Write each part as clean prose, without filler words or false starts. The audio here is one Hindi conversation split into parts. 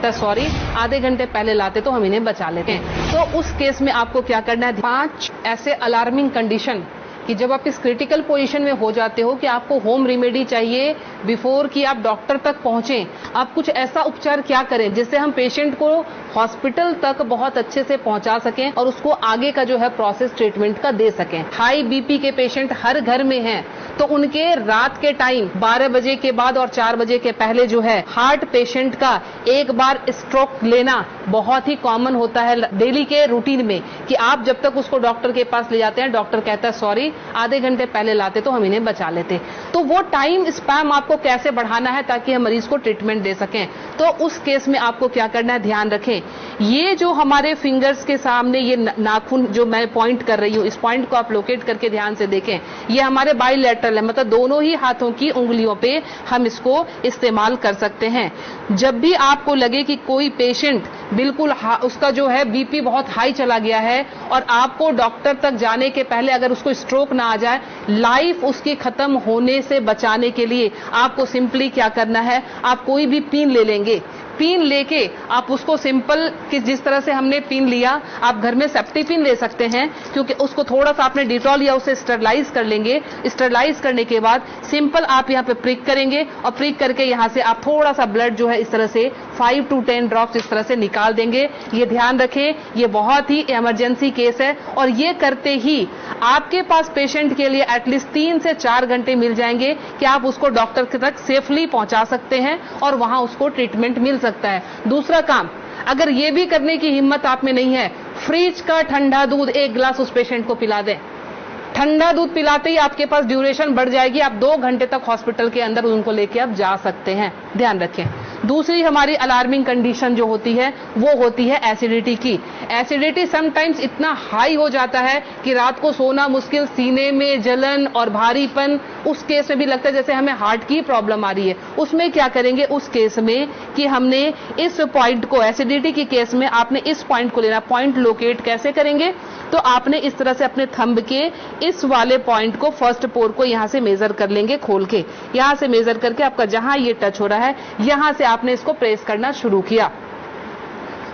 कहता है सॉरी, आधे घंटे पहले लाते तो हम इन्हें बचा लेते हैं। तो उस केस में आपको क्या करना है, 5 ऐसे अलार्मिंग कंडीशन कि जब आप इस क्रिटिकल पोजीशन में हो जाते हो कि आपको होम रेमेडी चाहिए बिफोर कि आप डॉक्टर तक पहुंचे। आप कुछ ऐसा उपचार क्या करें जिससे हम पेशेंट को हॉस्पिटल तक बहुत अच्छे से पहुंचा सकें और उसको आगे का जो है प्रोसेस ट्रीटमेंट का दे सकें। हाई बीपी के पेशेंट हर घर में हैं, तो उनके रात के टाइम 12 बजे के बाद और 4 बजे के पहले जो है हार्ट पेशेंट का एक बार स्ट्रोक लेना बहुत ही कॉमन होता है डेली के रूटीन में, कि आप जब तक उसको डॉक्टर के पास ले जाते हैं, डॉक्टर कहता है सॉरी, आधे घंटे पहले लाते तो हम इन्हें बचा लेते। तो वो टाइम स्पैम आपको कैसे बढ़ाना है ताकि हम मरीज को ट्रीटमेंट दे सकें। तो उस केस में आपको क्या करना है, ध्यान रखें, ये जो हमारे फिंगर्स के सामने ये नाखून जो मैं पॉइंट कर रही हूं, इस पॉइंट को आप लोकेट करके ध्यान से देखें, ये हमारे बाइलेटरल है, मतलब दोनों ही हाथों की उंगलियों पे हम इसको इस्तेमाल कर सकते हैं। जब भी आपको लगे कि कोई पेशेंट बिल्कुल उसका जो है बीपी बहुत हाई चला गया है और आपको डॉक्टर तक जाने के पहले अगर उसको स्ट्रोक ना आ जाए, लाइफ उसकी खत्म होने से बचाने के लिए आपको सिंपली क्या करना है, आप कोई भी पिन ले लेंगे, पिन लेके आप उसको सिंपल कि जिस तरह से हमने पिन लिया, आप घर में सेफ्टी पिन ले सकते हैं, क्योंकि उसको थोड़ा सा आपने डिटॉल या उसे स्टरलाइज कर लेंगे। स्टरलाइज करने के बाद सिंपल आप यहाँ पे प्रिक करेंगे और प्रिक करके यहाँ से आप थोड़ा सा ब्लड जो है इस तरह से 5 to 10 ड्रॉप्स इस तरह से निकाल देंगे। ये ध्यान रखें, ये बहुत ही इमरजेंसी केस है और ये करते ही आपके पास पेशेंट के लिए एटलीस्ट 3 से 4 घंटे मिल जाएंगे कि आप उसको डॉक्टर तक सेफली पहुंचा सकते हैं और वहां उसको ट्रीटमेंट मिल सकता है। दूसरा काम, अगर ये भी करने की हिम्मत आप में नहीं है, फ्रिज का ठंडा दूध 1 गिलास उस पेशेंट को पिला दें। ठंडा दूध पिलाते ही आपके पास ड्यूरेशन बढ़ जाएगी, आप 2 घंटे तक हॉस्पिटल के अंदर उनको लेके आप जा सकते हैं। ध्यान रखें। दूसरी हमारी अलार्मिंग कंडीशन जो होती है वो होती है एसिडिटी की। एसिडिटी समटाइम्स इतना हाई हो जाता है कि रात को सोना मुश्किल, सीने में जलन और भारीपन, उस केस में भी लगता है जैसे हमें हार्ट की प्रॉब्लम आ रही है। उसमें क्या करेंगे, उस केस में कि हमने इस पॉइंट को, एसिडिटी के केस में आपने इस पॉइंट को लेना। पॉइंट लोकेट कैसे करेंगे, तो आपने इस तरह से अपने थंब के इस वाले पॉइंट को, फर्स्ट पोर को यहां से मेजर कर लेंगे, खोल के यहां से मेजर करके आपका जहां ये टच हो रहा है यहां से आपने इसको प्रेस करना शुरू किया।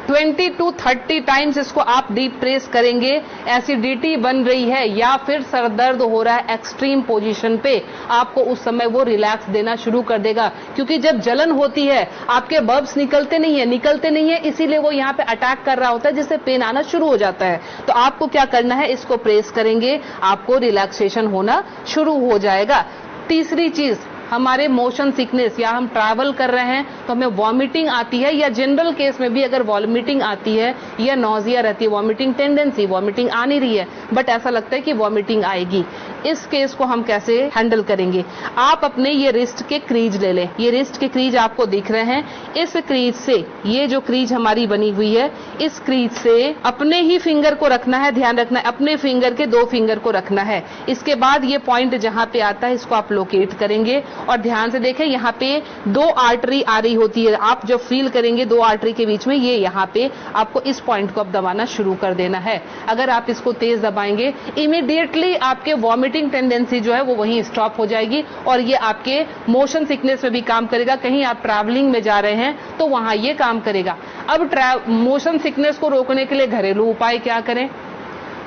20 to 30 टाइम्स इसको आप डीप प्रेस करेंगे। एसिडिटी बन रही है या फिर सरदर्द हो रहा है एक्सट्रीम पोजीशन पे, आपको उस समय वो रिलैक्स देना शुरू कर देगा, क्योंकि जब जलन होती है आपके बब्स निकलते नहीं है, इसीलिए वो यहाँ पे अटैक कर रहा होता है, जिससे पेन आना शुरू हो जाता है। तो आपको क्या करना है, इसको प्रेस करेंगे, आपको रिलैक्सेशन होना शुरू हो जाएगा। तीसरी चीज, हमारे मोशन सिकनेस या हम ट्रैवल कर रहे हैं तो हमें वॉमिटिंग आती है, या जनरल केस में भी अगर वॉमिटिंग आती है या नॉजिया रहती है, वॉमिटिंग टेंडेंसी, वॉमिटिंग आ नहीं रही है बट ऐसा लगता है कि वॉमिटिंग आएगी, इस केस को हम कैसे हैंडल करेंगे। आप अपने ये रिस्ट के क्रीज ले लें, ये रिस्ट के क्रीज आपको दिख रहे हैं, इस क्रीज से, ये जो क्रीज हमारी बनी हुई है, इस क्रीज से अपने ही फिंगर को रखना है, ध्यान रखना है, अपने फिंगर के 2 फिंगर को रखना है। इसके बाद ये पॉइंट जहां पे आता है इसको आप लोकेट करेंगे और ध्यान से देखें, यहाँ पे 2 आर्टरी आ रही होती है, आप जब फील करेंगे 2 आर्टरी के बीच में, ये यहाँ पे आपको इस पॉइंट को अब दबाना शुरू कर देना है। अगर आप इसको तेज दबाएंगे, इमीडिएटली आपके वॉमिटिंग टेंडेंसी जो है वो वहीं स्टॉप हो जाएगी और ये आपके मोशन सिकनेस में भी काम करेगा। कहीं आप ट्रैवलिंग में जा रहे हैं तो वहां ये काम करेगा। अब मोशन सिकनेस को रोकने के लिए घरेलू उपाय क्या करें।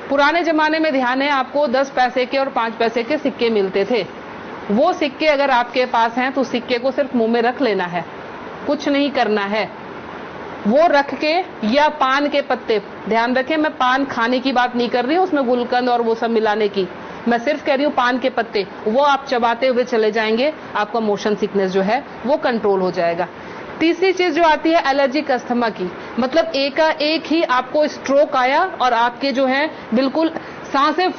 पुराने जमाने में ध्यान है आपको 10 पैसे के और 5 पैसे के सिक्के मिलते थे, वो सिक्के अगर आपके पास हैं तो सिक्के को सिर्फ मुंह में रख लेना है, कुछ नहीं करना है। वो रख के, या पान के पत्ते, ध्यान रखें मैं पान खाने की बात नहीं कर रही हूँ, उसमें गुलकंद और वो सब मिलाने की, मैं सिर्फ कह रही हूँ पान के पत्ते, वो आप चबाते हुए चले जाएंगे, आपका मोशन सिकनेस जो है वो कंट्रोल हो जाएगा। तीसरी चीज जो आती है एलर्जिक अस्थमा की, मतलब एक ही आपको स्ट्रोक आया और आपके जो है बिल्कुल सांसें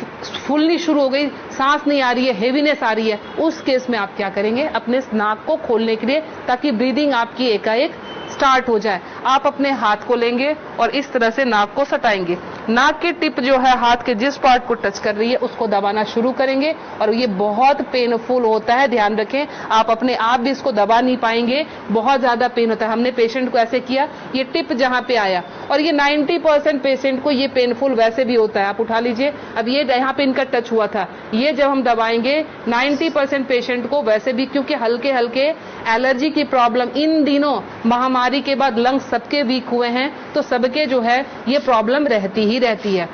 फूलनी शुरू हो गई, सांस नहीं आ रही है, हेवीनेस आ रही है, उस केस में आप क्या करेंगे, अपने नाक को खोलने के लिए, ताकि ब्रीदिंग आपकी एकाएक स्टार्ट हो जाए, आप अपने हाथ को लेंगे और इस तरह से नाक को सटाएंगे। नाक की टिप जो है हाथ के जिस पार्ट को टच कर रही है उसको दबाना शुरू करेंगे और ये बहुत पेनफुल होता है, ध्यान रखें। आप अपने आप भी इसको दबा नहीं पाएंगे, बहुत ज्यादा पेन होता है। हमने पेशेंट को ऐसे किया, ये टिप जहां पे आया और ये 90% पेशेंट को ये पेनफुल वैसे भी होता है। आप उठा लीजिए, अब ये यहाँ पे इनका टच हुआ था, ये जब हम दबाएंगे 90% पेशेंट को वैसे भी, क्योंकि हल्के हल्के एलर्जी की प्रॉब्लम इन दिनों महामारी के बाद लंग्स सबके वीक हुए हैं, तो सबके जो है ये प्रॉब्लम रहती ही रहती है।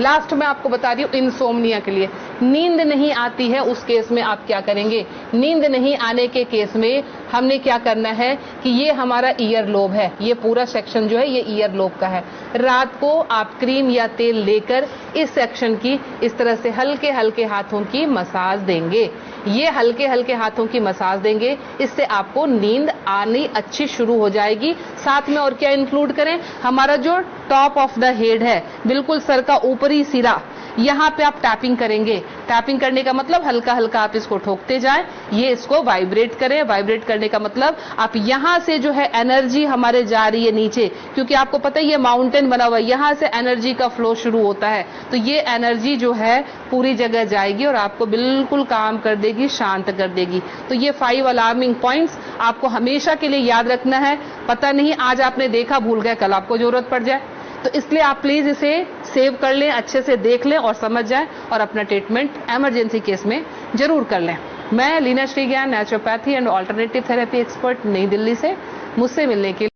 लास्ट में आपको बता रही हूँ इंसोम्निया के लिए, नींद नहीं आती है उस केस में आप क्या करेंगे। नींद नहीं आने के केस में हमने क्या करना है कि ये हमारा ईयर लोब है, ये पूरा सेक्शन जो है ये ईयर लोब का है। रात को आप क्रीम या तेल लेकर इस सेक्शन की इस तरह से हल्के हल्के हाथों की मसाज देंगे। ये हल्के हल्के हाथों की मसाज देंगे, इससे आपको नींद आनी अच्छी शुरू हो जाएगी। साथ में और क्या इंक्लूड करें, हमारा जो टॉप ऑफ द हेड है, बिल्कुल सर का ऊपरी सिरा, यहाँ पे आप टैपिंग करेंगे। टैपिंग करने का मतलब हल्का हल्का आप इसको ठोकते जाएं, ये इसको वाइब्रेट करें। वाइब्रेट करने का मतलब आप यहाँ से जो है एनर्जी हमारे जा रही है नीचे, क्योंकि आपको पता है ये माउंटेन बना हुआ है, यहाँ से एनर्जी का फ्लो शुरू होता है, तो ये एनर्जी जो है पूरी जगह जाएगी और आपको बिल्कुल काम कर देगी, शांत कर देगी। तो ये 5 अलार्मिंग पॉइंट्स आपको हमेशा के लिए याद रखना है। पता नहीं आज आपने देखा, भूल गए, कल आपको जरूरत पड़ जाए, तो इसलिए आप प्लीज इसे सेव कर लें, अच्छे से देख लें और समझ जाएं और अपना ट्रीटमेंट इमरजेंसी केस में जरूर कर लें। मैं Leena Shrigyan, naturopathy and alternative therapy expert, नई दिल्ली से। मुझसे मिलने के